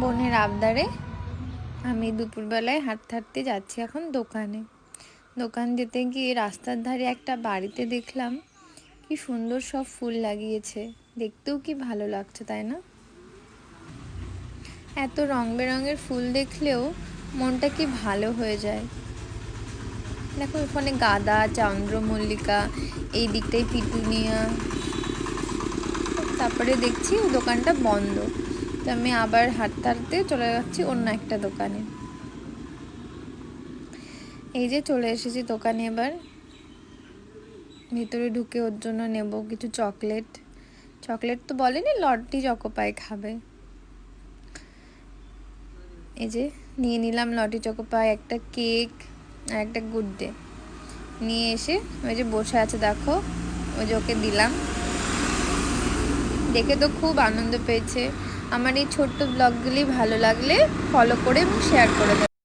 বোনের আবদারে আমি দুপুরবেলায় হাঁটতে হাঁটতে যাচ্ছি এখন দোকানে। দোকান যেতে গিয়ে রাস্তার ধারে একটা বাড়িতে দেখলাম কি সুন্দর সব ফুল লাগিয়েছে, দেখতেও কি ভালো লাগছে তাই না? এত রং বেরঙের ফুল দেখলেও মনটা কি ভালো হয়ে যায়। দেখো ওখানে গাঁদা, চন্দ্রমল্লিকা, এই দিকটায় পিটুনিয়া। তারপরে দেখছি ওই দোকানটা বন্ধ, তো আমি আবার হাঁটতে হাঁটতে চলে যাচ্ছি অন্য একটা দোকানে। এই যে চলে এসেছি দোকানে, এবার ভিতরে ঢুকে ওর জন্য নেব কিছু চকলেট। চকলেট তো বলেনি, লটটি চকোপাই খাবে। এই যে নিয়ে নিলাম লটি চকোপাই, একটা কেক আর একটা গুড ডে। নিয়ে এসে ওই যে বসে আছে দেখো, ওই যে ওকে দিলাম। দেখে তো খুব আনন্দ পেয়েছে। আমার এই ছোট্ট ব্লগগুলি ভালো লাগলে ফলো করে এবং শেয়ার করে দেবে।